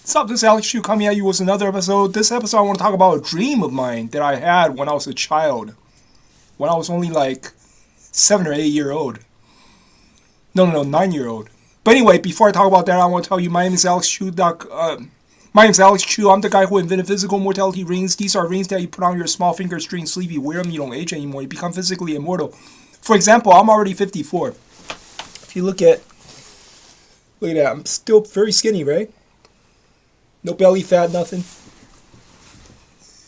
What's up, this is Alex Chu coming at you with another episode. This episode I want to talk about a dream of mine that I had when I was a child. When I was only like 7 or 8 year old. No, 9 year old. But anyway, before I talk about that, I want to tell you my name is Alex Chu. My name is Alex Chu. I'm the guy who invented physical mortality rings. These are rings that you put on your small fingers during sleep. You wear them, you don't age anymore. You become physically immortal. For example, I'm already 54. If you look at that, I'm still very skinny, right? No belly fat, nothing.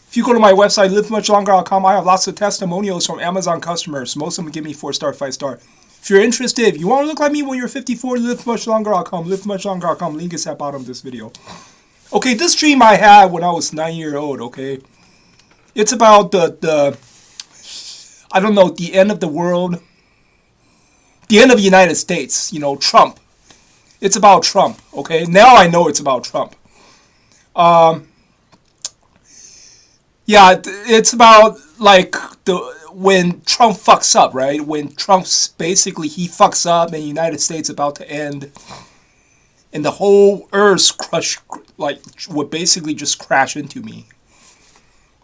If you go to my website, livemuchlonger.com, I have lots of testimonials from Amazon customers. Most of them give me 4-star, 5-star. If you're interested, if you want to look like me when you're 54, livemuchlonger.com, livemuchlonger.com. Link is at the bottom of this video. Okay, this dream I had when I was 9 years old, okay? It's about the I don't know, the end of the world. The end of the United States, Trump. It's about Trump, okay? Now I know it's about Trump. Yeah, it's about like when Trump fucks up, right? When Trump's basically he fucks up and the United States about to end, and the whole Earth would basically just crash into me.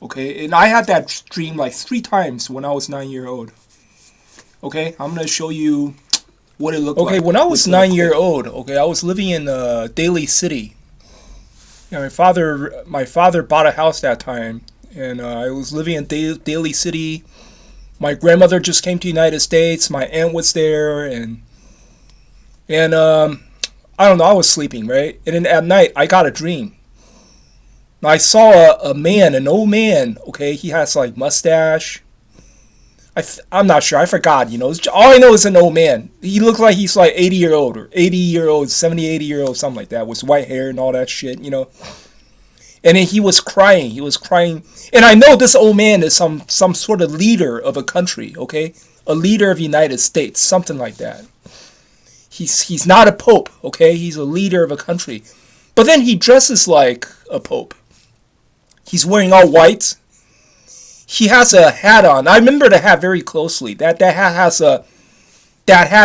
Okay, and I had that dream like 3 times when I was 9 years old. Okay, I'm gonna show you what it looked like. Okay, when I was 9 years old, okay, I was living in Daly City. Yeah, my father bought a house that time, and I was living in Daly City. My grandmother just came to the United States. My aunt was there, and I don't know. I was sleeping, right? And then at night, I got a dream. I saw a man, an old man. Okay, he has like mustache. I'm not sure. I forgot. All I know is an old man. He looked like he's like 80-year-old or 80-year-old, 70, 80-year-old, something like that, with white hair and all that shit. And then he was crying. He was crying, and I know this old man is some sort of leader of a country. Okay, a leader of the United States, something like that. He's not a pope. Okay, he's a leader of a country, but then he dresses like a pope. He's wearing all white. He has a hat on. I remember the hat very closely. That hat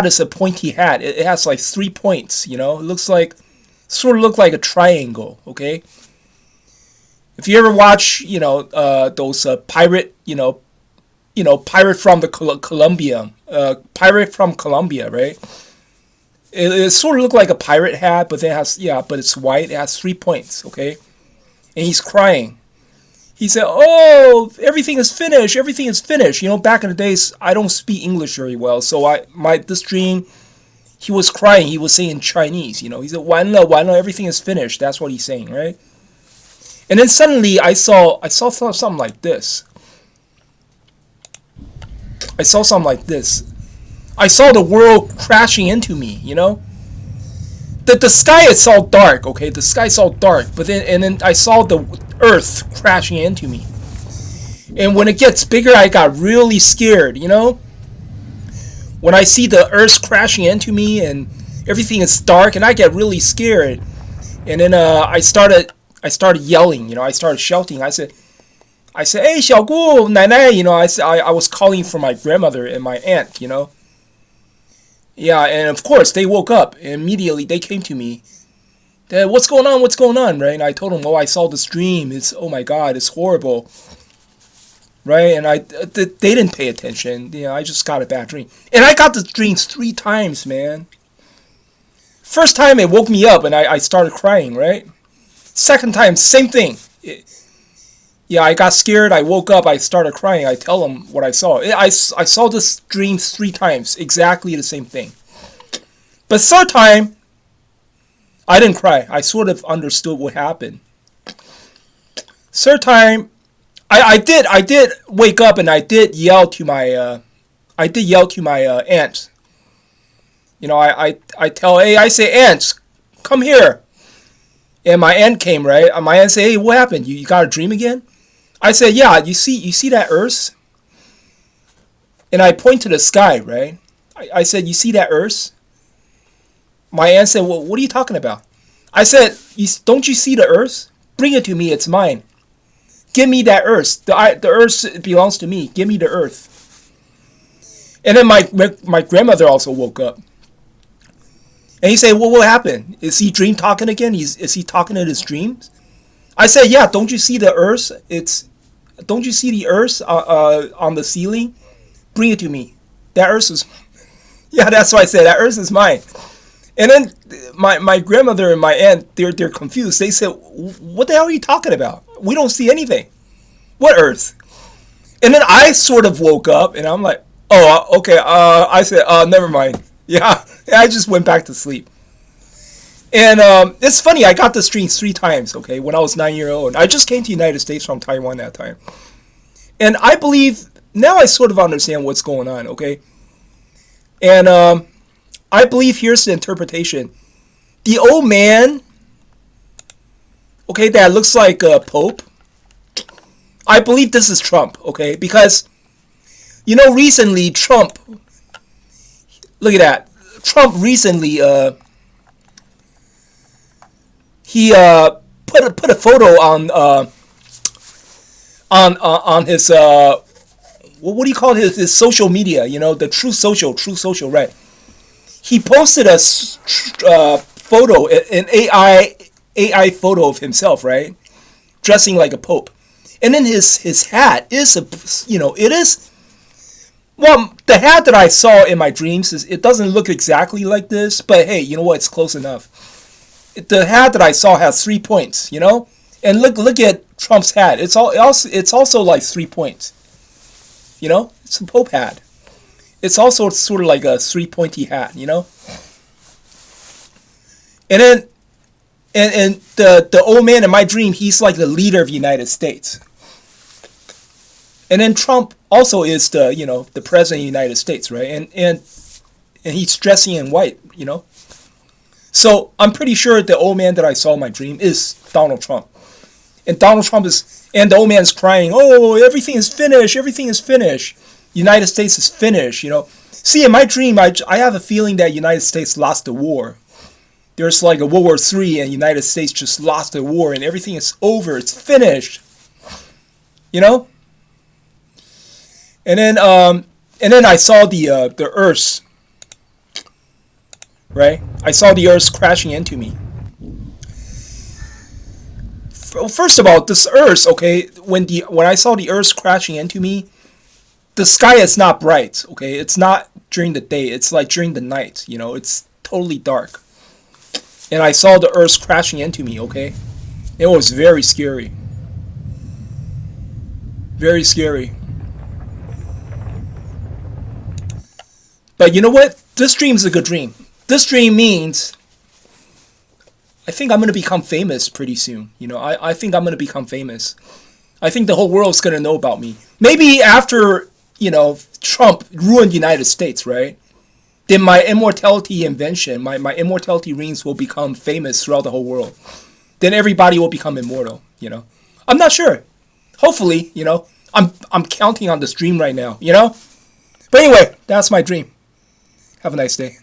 is a pointy hat. It has like 3 points. It looks like a triangle. Okay. If you ever watch, those pirate, pirate from the pirate from Colombia, right? It sort of looked like a pirate hat, but but it's white. It has 3 points. Okay, and he's crying. He said, "Oh, everything is finished. Everything is finished." Back in the days, I don't speak English very well, so this dream, he was crying. He was saying Chinese. He said, "完了, everything is finished." That's what he's saying, right? And then suddenly, I saw something like this. I saw something like this. I saw the world crashing into me. The sky is all dark. Okay, the sky's all dark, but then I saw the Earth crashing into me. And when it gets bigger, I got really scared. When I see the Earth crashing into me and everything is dark, and I get really scared. And then I started yelling. I started shouting. I said, "Hey, 小姑,奶奶," I was calling for my grandmother and my aunt. Yeah, and of course they woke up and immediately they came to me. What's going on? What's going on? Right? And I told them, "Oh, I saw this dream. Oh my God, it's horrible." Right? And they didn't pay attention. I just got a bad dream, and I got the dreams 3 times, man. First time it woke me up and I started crying. Right? Second time, same thing. I got scared. I woke up. I started crying. I tell them what I saw. I saw this dream 3 times, exactly the same thing. But third time, I didn't cry. I sort of understood what happened. Third time, I did wake up and I did yell to my aunt. I say, "Aunt, come here." And my aunt came, right? And my aunt said, "Hey, what happened? You got a dream again?" I said, "Yeah, you see that Earth?" And I point to the sky, right? I said, "You see that Earth?" My aunt said, "Well, what are you talking about?" I said, "Don't you see the Earth? Bring it to me, it's mine. Give me that Earth. The Earth belongs to me. Give me the Earth." And then my grandmother also woke up. And he say, well, what happened? Is he dream talking again? Is he talking in his dreams? I said, yeah. Don't you see the earth? Don't you see the earth on the ceiling? Bring it to me. That earth is, yeah. That's what I said. That earth is mine. And then my grandmother and my aunt, they're confused. They said, what the hell are you talking about? We don't see anything. What earth? And then I sort of woke up, and I'm like, oh, okay. I said, never mind. Yeah, I just went back to sleep. And it's funny, I got this dream 3 times, okay, when I was 9 years old. I just came to the United States from Taiwan that time. And I believe, now I sort of understand what's going on, okay? And I believe here's the interpretation. The old man, okay, that looks like a pope, I believe this is Trump, okay? Because, recently Trump, look at that. Trump recently, he put a photo on his what do you call his social media? The True Social, right? He posted a photo, an AI photo of himself, right, dressing like a pope, and then his hat is it is. Well, the hat that I saw in my dreams it doesn't look exactly like this, but hey, you know what? It's close enough. The hat that I saw has 3 points, and look at Trump's hat. It's also like 3 points, It's a Pope hat. It's also sort of like a 3-pointy hat, And then and the old man in my dream, he's like the leader of the United States. And then Trump also is the president of the United States, right? And he's dressing in white, So I'm pretty sure the old man that I saw in my dream is Donald Trump. And Donald Trump and the old man's crying, oh, everything is finished, everything is finished. United States is finished, See, in my dream, I have a feeling that United States lost the war. There's like a World War III and United States just lost the war and everything is over, it's finished. And then I saw the Earth. Right? I saw the earth crashing into me. First of all, this earth, okay, when I saw the earth crashing into me, the sky is not bright, okay? It's not during the day, it's like during the night, it's totally dark. And I saw the earth crashing into me, okay? It was very scary. Very scary. But you know what? This dream is a good dream. This dream means I think I'm going to become famous pretty soon. I think I'm going to become famous. I think the whole world's going to know about me. Maybe after, Trump ruined the United States, right? Then my immortality invention, my immortality rings will become famous throughout the whole world. Then everybody will become immortal, I'm not sure. Hopefully, I'm counting on this dream right now, But anyway, that's my dream. Have a nice day.